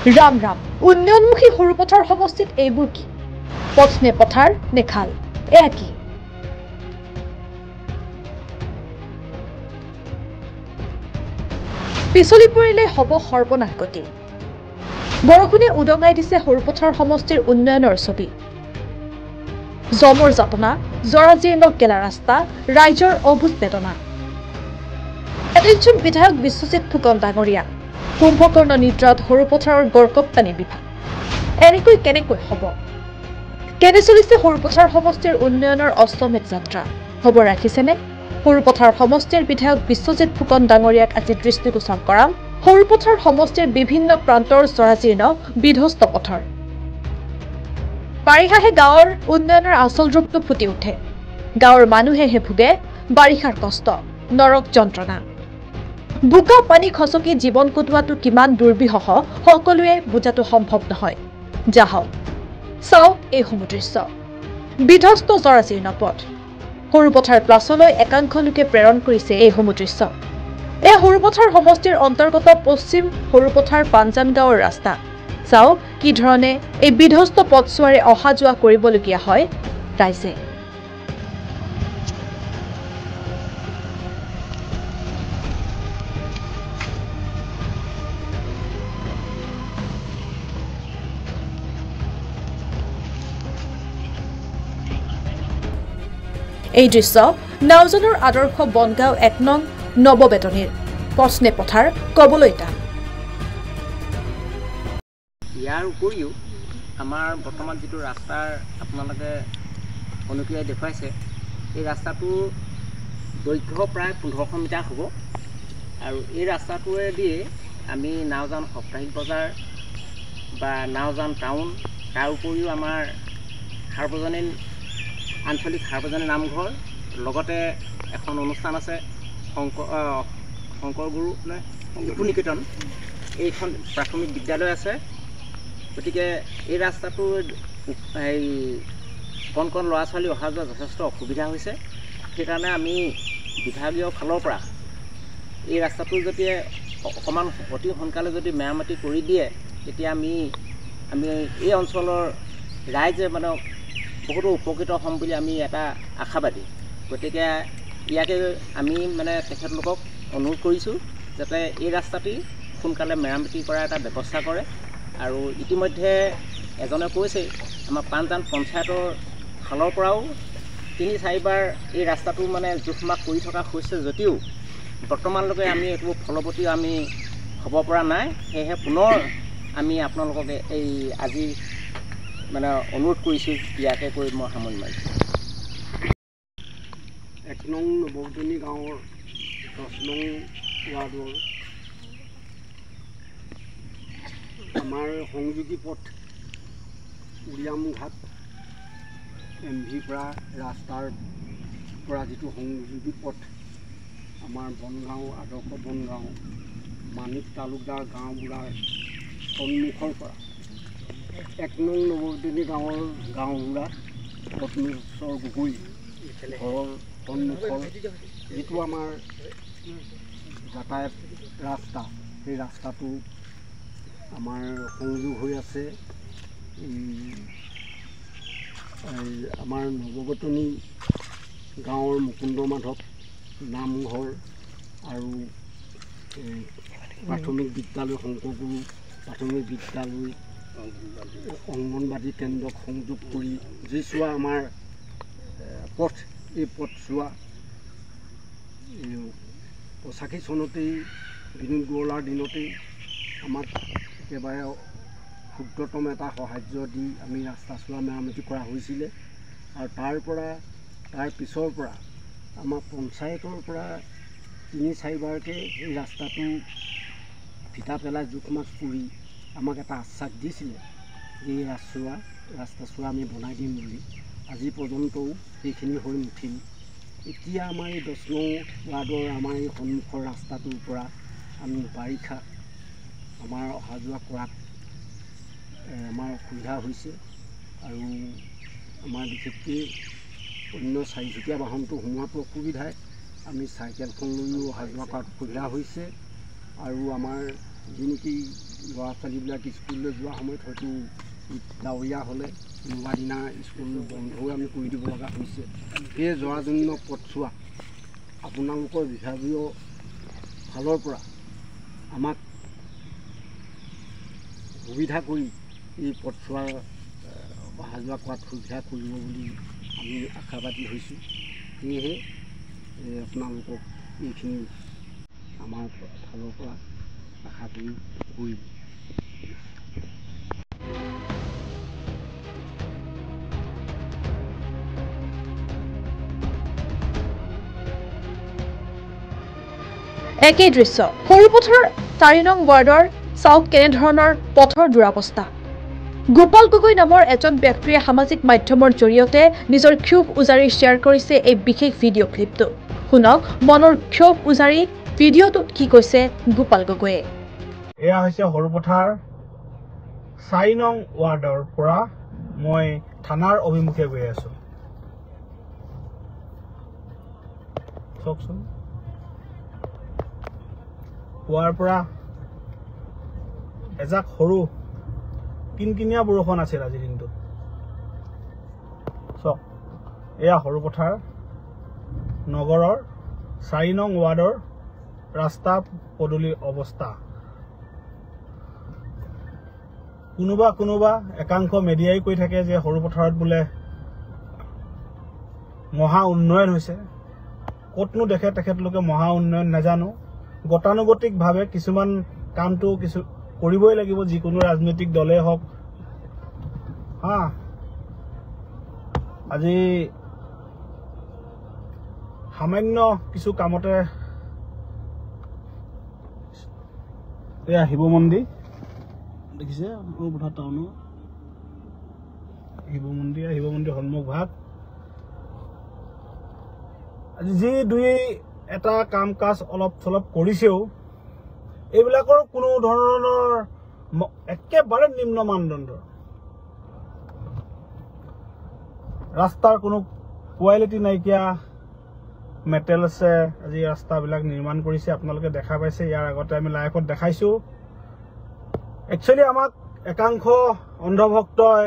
ৰাম ৰাম উন্নয়নমুখী সৰুপথাৰ সমষ্টিত এইবোৰ কি পথ নে পথাৰ নে খাল এয়া কি পিছলি পৰিলে হ'ব সৰ্বনাশ গতি বৰষুণে উদঙাই দিছে সৰুপথাৰ সমষ্টিৰ উন্নয়নৰ ছবি জমৰ যাতনা জৰাজীৰ্ণ গেলা ৰাস্তা ৰাইজৰ অবুজ বেদনা এটেনশ্যন বিধায়ক বিশ্বজিৎ ফুকন ডাঙৰীয়া কুম্ভকৰ্ণ নিদ্ৰাত সৰুপথাৰৰ গড়কপ্তানি বিভাগ এনেকৈ কেনেকৈ হ'ব কেনে চলিছে সৰুপথাৰ সমষ্টিৰ উন্নয়নৰ অষ্টমেধ যাত্ৰা খবৰ ৰাখিছেনে সৰুপথাৰ সমষ্টিৰ বিধায়ক বিশ্বজিৎ ফুকন ডাঙৰীয়াক আজি দৃষ্টিগোচৰ কৰাম সৰুপথাৰ সমষ্টিৰ বিভিন্ন প্ৰান্তৰ জৰাজীৰ্ণ বিধ্বস্ত পথৰ বাৰিষাহে গাঁৱৰ উন্নয়নৰ আচল ৰূপটো ফুটি উঠে গাঁৱৰ মানুহেহে ভোগে বাৰিষাৰ কষ্ট নৰক যন্ত্ৰণা বোকা পানী খচকি জীৱন কটোৱাটো কিমান দুৰ্বিষহ সকলোৱে বুজাটো সম্ভৱ নহয় যাহক চাওক এইসমূহ দৃশ্য বিধ্বস্ত জৰাজীৰ্ণ পথ সৰুপথাৰ প্লাছলৈ একাংশ লোকে প্ৰেৰণ কৰিছে এইসমূহ দৃশ্য এই সৰুপথাৰ সমষ্টিৰ অন্তৰ্গত পশ্চিম সৰুপথাৰ পাঞ্জান গাঁৱৰ ৰাস্তা চাওক কি ধৰণে এই বিধ্বস্ত পথছোৱাৰে অহা যোৱা কৰিবলগীয়া হয় ৰাইজে এই দৃশ্য নাওজনৰ আদৰ্শ বনগাঁও ১ নং নৱবেতনীৰ পথ নে পথাৰ কবলৈ টান ইয়াৰ উপৰিও আমাৰ বৰ্তমান যিটো ৰাস্তাৰ আপোনালোকে অনুক্ৰিয়াই দেখুৱাইছে এই ৰাস্তাটো দৈৰ্ঘ্য প্ৰায় ১৫০০ মিটাৰ হ'ব আৰু এই ৰাস্তাটোৱেদি আমি নাওজান সাপ্তাহিক বজাৰ বা নাওজান টাউন তাৰ উপৰিও আমাৰ সাৰ্বজনীন আঞ্চলিক সাৰ্বজনীন নামঘৰ লগতে এখন অনুষ্ঠান আছে শংকৰ গুৰু শিশু নিকেতন এইখন প্ৰাথমিক বিদ্যালয় আছে গতিকে এই ৰাস্তাটো এই কণ কণ ল'ৰা ছোৱালী অহা যোৱা যথেষ্ট অসুবিধা হৈছে সেইকাৰণে আমি বিভাগীয় ফালৰ পৰা এই ৰাস্তাটো যদি অকণমান অতি সোনকালে যদি মেৰামতি কৰি দিয়ে তেতিয়া আমি এই অঞ্চলৰ ৰাইজে মানে বহুতো উপকৃত হ'ম বুলি আমি এটা আশাবাদী গতিকে ইয়াকে আমি মানে তেখেতলোকক অনুৰোধ কৰিছোঁ যাতে এই ৰাস্তাটি সোনকালে মেৰামতি কৰাৰ এটা ব্যৱস্থা কৰে আৰু ইতিমধ্যে এজনে কৈছে আমাৰ পাঞ্জান পঞ্চায়তৰ ফালৰ পৰাও ৩-৪বাৰ এই ৰাস্তাটো মানে জোখমাখ কৰি থকা হৈছে যদিও বৰ্তমানলৈকে আমি একো ফলৱতী আমি হ'ব পৰা নাই সেয়েহে পুনৰ আমি আপোনালোকক এই আজি মানে অনুৰোধ কৰিছোঁ ইয়াকে কৈ মই সামৰণি মাৰিছোঁ ১ নং নৱবেতনী গাঁৱৰ ১০ নং ৱাৰ্ডৰ আমাৰ সংযোগী পথ উৰিয়ামঘাট MV পৰা ৰাস্তাৰ পৰা যিটো সংযোগী পথ আমাৰ বনগাঁও আদৰ্শ বনগাঁও মানিক তালুকদাৰ গাঁওবুঢ়াৰ সন্মুখৰ পৰা ১ নং নৱবেতনী গাঁৱৰ গাঁওবুঢ়া পদ্মেশ্বৰ গগৈ ঘৰৰ সন্মুখৰ যিটো আমাৰ যাতায়াত ৰাস্তা সেই ৰাস্তাটো আমাৰ সংযোগ হৈ আছে আমাৰ নৱবেতনী গাঁৱৰ মুকুন্দ মাধৱ নামঘৰ আৰু প্ৰাথমিক বিদ্যালয় শংকৰগুৰু প্ৰাথমিক বিদ্যালয় অংগনবাদী কেন্দ্ৰক সংযোগ কৰি যিছোৱা আমাৰ পথ এই পথছোৱা ৮৫ চনতেই বিনোদ গোৱলাৰ দিনতেই আমাক একেবাৰে ক্ষুদ্ৰতম এটা সাহায্য দি আমি ৰাস্তাচোৱা মেৰামতি কৰা হৈছিলে আৰু তাৰ পিছৰ পৰা আমাৰ পঞ্চায়তৰ পৰা ৩-৪বাৰকৈ এই ৰাস্তাটো ফিটা পেলাই জোখমাখ কৰি আমাক এটা আশ্বাস দিছিলে যে এই ৰাস্তাচোৱা আমি বনাই দিম বুলি আজি পৰ্যন্তও সেইখিনি হৈ নুঠিল এতিয়া আমাৰ এই ১০ নং ৱাৰ্ডৰ আমাৰ এই সন্মুখৰ ৰাস্তাটোৰ পৰা আমি বাৰিষা আমাৰ অহা যোৱা কৰাত আমাৰ অসুবিধা হৈছে আৰু আমাৰ বিশেষকৈ অন্য চাৰিচকীয়া বাহনটো সোমোৱাটো অসুবিধাই আমি চাইকেলখন লৈও অহা যোৱা কৰাত অসুবিধা হৈছে আৰু আমাৰ যি নেকি ল'ৰা ছোৱালীবিলাক স্কুললৈ যোৱা সময়ত হয়তো ডাৱৰীয়া হ'লে কোনোবা দিনা স্কুল বন্ধও আমি কৰি দিব লগা হৈছে। সেই জৰাজীৰ্ণ পথছোৱা আপোনালোকৰ বিভাগীয় ফালৰ পৰা আমাক সুবিধা কৰি এই পথছোৱাৰ অহা যোৱা কৰাত সুবিধা কৰিব বুলি আমি আশাবাদী হৈছোঁ। সেয়েহে আপোনালোকক এইখিনি আমাৰ ফালৰ পৰা আশা কৰি কৰিম। একেই দৃশ্য সৰুপথাৰ 4 নং ৱাৰ্ডৰ চাওক কেনেধৰণৰ পথৰ দুৰাৱস্থা। গোপাল গগৈ নামৰ এজন ব্যক্তিয়ে সামাজিক মাধ্যমৰ জৰিয়তে নিজৰ ক্ষোভ উজাৰি শ্বেয়াৰ কৰিছে এই বিশেষ ভিডিঅ' ক্লিপটো। শুনক মনৰ ক্ষোভ উজাৰি ভিডিঅ'টোত কি কৈছে গোপাল গগৈয়ে। এয়া হৈছে সৰুপথাৰ 4 নং ৱাৰ্ডৰ পৰা মই থানাৰ অভিমুখে গৈ আছো। চাওকচোন পুৱাৰ পৰা এজাক সৰু কিনকিনীয়া বৰষুণ আছিল আজিৰ দিনটোত। চাওক এয়া সৰুপথাৰ নগৰৰ 4 নং ৱাৰ্ডৰ ৰাস্তা পদূলিৰ অৱস্থা। কোনোবা একাংশ মিডিয়াই কৈ থাকে যে সৰুপথাৰত বোলে মহা উন্নয়ন হৈছে। ক'তনো দেখে তেখেতলোকে মহা উন্নয়ন নাজানো। গতানুগতিকভাৱে কিছুমান কামটো কৰিবই লাগিব, যিকোনো ৰাজনৈতিক দলেই হওক। আজি সামান্য কিছু কামতে এয়া শিৱ মন্দিৰ দেখিছে সৰুপথাৰ টাউনৰ শিৱ মন্দিৰ সন্মুখ ভাগ। আজি যি দুই এটা কাম কাজ অলপ চলপ কৰিছেও এইবিলাকৰ কোনো ধৰণৰ একেবাৰে নিম্ন মানদণ্ডৰ ৰাস্তাৰ কোনো কোৱালিটি নাইকিয়া মেটেল আছে। আজি ৰাস্তাবিলাক নিৰ্মাণ কৰিছে, আপোনালোকে দেখা পাইছে। ইয়াৰ আগতে আমি লাইভত দেখাইছো। একচুৱেলি আমাক একাংশ অন্ধভক্তই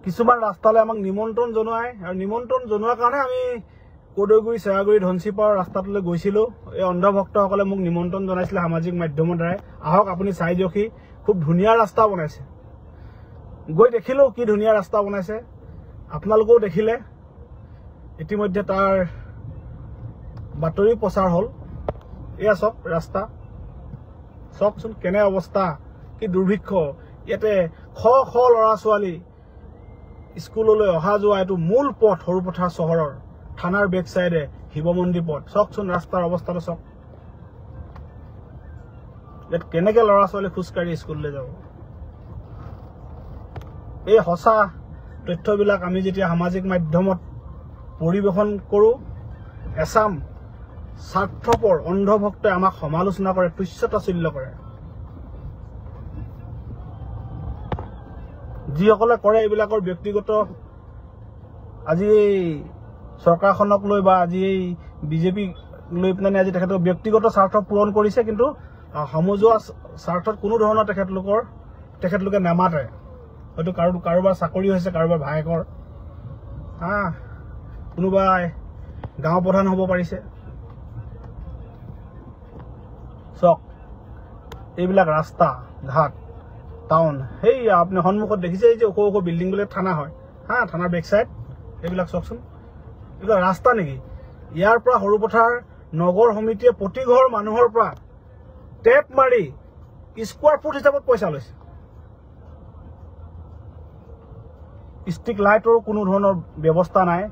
কিছুমান ৰাস্তালৈ আমাক নিমন্ত্ৰণ জনোৱায়, আৰু নিমন্ত্ৰণ জনোৱাৰ কাৰণে আমি কদৈগুৰি চেৰাগুৰি ধনচিপাৰৰ ৰাস্তাটোলৈ গৈছিলো। এই অন্ধভক্তসকলে মোক নিমন্ত্ৰণ জনাইছিলে সামাজিক মাধ্যমৰ দ্বাৰাই, আহক আপুনি চাই দিয়কহি, খুব ধুনীয়া ৰাস্তা বনাইছে। গৈ দেখিলো কি ধুনীয়া ৰাস্তা বনাইছে, আপোনালোকেও দেখিলে। ইতিমধ্যে তাৰ বাতৰি প্ৰচাৰ হ'ল। এয়া চাওক ৰাস্তা, চাওকচোন কেনে অৱস্থা, কি দুৰ্ভিক্ষ। ইয়াতে শ শ ল'ৰা ছোৱালী স্কুললৈ অহা যোৱা এইটো মূল পথ সৰুপথাৰ চহৰৰ থানাৰ বেক চাইডে শিৱ মন্দিৰ পথ। চাওকচোন ৰাস্তাৰ অৱস্থাটো চাওক। ইয়াত কেনেকে ল'ৰা ছোৱালী খোজকাঢ়ি স্কুললৈ যাব। এই সঁচা তথ্যবিলাক আমি যেতিয়া সামাজিক মাধ্যমত পৰিৱেশন কৰোঁ, এছাম স্বাৰ্থপৰ অন্ধভক্তই আমাক সমালোচনা কৰে, তুচ্ছতাচল্য কৰে। যিসকলে কৰে এইবিলাকৰ ব্যক্তিগত, আজি এই চৰকাৰখনক লৈ বা আজি এই বিজেপি লৈ পেলাই আজি তেখেতৰ ব্যক্তিগত স্বাৰ্থ পূৰণ কৰিছে, কিন্তু সমজুৱা স্বাৰ্থত কোনো ধৰণৰ তেখেতলোকে নামাতে। হয়তো কাৰোবাৰ চাকৰি হৈছে, কাৰোবাৰ ভায়েকৰ, কোনোবাই গাঁও প্ৰধান হ'ব পাৰিছে। চাওক এইবিলাক ৰাস্তা ঘাট টাউন, সেই আপুনি সন্মুখত দেখিছে এই যে ওখ ওখ বিল্ডিং বোলে থানা হয়, থানাৰ বেক চাইড। এইবিলাক চাওকচোন, এইবিলাক ৰাস্তা নেকি? ইয়াৰ পৰা সৰুপথাৰ নগৰ সমিতিয়ে প্ৰতি ঘৰ মানুহৰ পৰা টেপ মাৰি স্কোৱাৰ ফুট হিচাপত পইচা লৈছে। ষ্ট্ৰীট লাইটৰ কোনো ধৰণৰ ব্যৱস্থা নাই।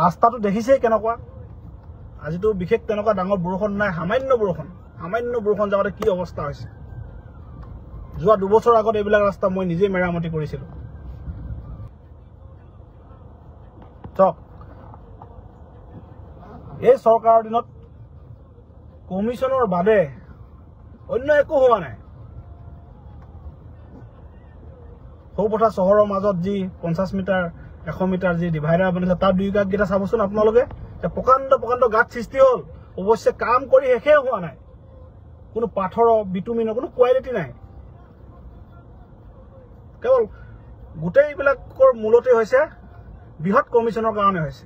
ৰাস্তাটো দেখিছেই কেনেকুৱা। আজিতো বিশেষ তেনেকুৱা ডাঙৰ বৰষুণ নাই, সামান্য বৰষুণ যাওঁতে কি অৱস্থা হৈছে। যোৱা 2 বছৰ আগত এইবিলাক ৰাস্তা মই নিজে মেৰামতি কৰিছিলো। চাওক এই চৰকাৰৰ দিনত কমিশ্যনৰ বাদে অন্য একো হোৱা নাই। সৰুপথাৰ চহৰৰ মাজত যি 50 মিটাৰ 100 মিটাৰ যি ডিভাইডাৰ বনাইছে, তাৰ 2 কাষকেইটা চাবচোন আপোনালোকে, প্ৰকাণ্ড গাঁত সৃষ্টি হ'ল। অৱশ্যে কাম কৰি শেষে হোৱা নাই। কোনো পাথৰৰ বিটুমিনৰ কোনো কোৱালিটি নাই কেৱল গোটেইবিলাকৰ মূলতে হৈছে বৃহৎ কমিশ্যনৰ কাৰণে হৈছে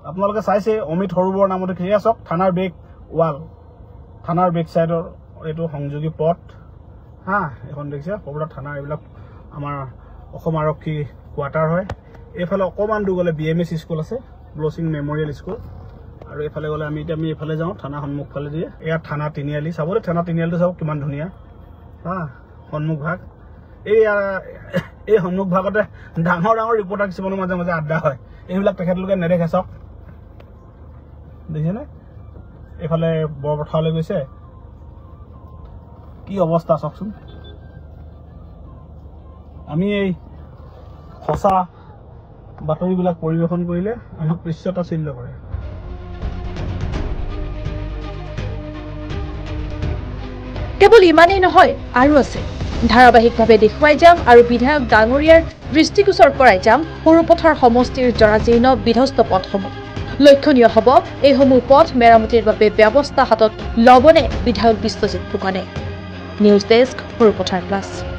আপোনালোকে চাইছে অমিত সৰোবৰ নামতে খেলি আছক থানাৰ বেক ৱাল থানাৰ বেক সাইডৰ এইটো সংযোগী পথ হা এখন দেখিছে সবৰা থানা এইবিলাক আমাৰ অসম আৰক্ষী কোৱাৰ্টাৰ হয় এইফালে অকমান দূৰ গ'লে বিএমএছ স্কুল আছে ব্লছিং মেমৰিয়েল স্কুল আৰু এইফালে গ'লে আমি এইফালে যাওঁ থানা সন্মুখ ফালে দিয়ে এয়া থানা তিনিআলি চাবলৈ থানা তিনিআলিটো চাওক কিমান ধুনীয়া হা সন্মুখ ভাগ এই সন্মুখ ভাগতে ডাঙৰ ডাঙৰ ৰিপৰ্টাৰ কিছুমানৰ মাজে মাজে আড্ডা হয় এইবিলাক তেখেতলোকে নেদেখে চাওক দেখিছেনে এইফালে বৰপথাৰলৈ গৈছে কি অৱস্থা চাওকচোন আমি এই সঁচা বাতৰিবিলাক পৰিৱেশন কৰিলে আমাক পৃষ্ঠতাচিল্য কৰে কেৱল ইমানেই নহয় আৰু আছে ধাৰাবাহিকভাৱে দেখুৱাই যাম আৰু বিধায়ক ডাঙৰীয়াৰ দৃষ্টিগোচৰ কৰাই যাম সৰুপথাৰ সমষ্টিৰ জৰাজীৰ্ণ বিধ্বস্ত পথসমূহ লক্ষণীয় হ'ব এইসমূহ পথ মেৰামতিৰ বাবে ব্যৱস্থা হাতত ল'বনে বিধায়ক বিশ্বজিৎ ফুকনে নিউজ ডেস্ক সৰুপথাৰ প্লাছ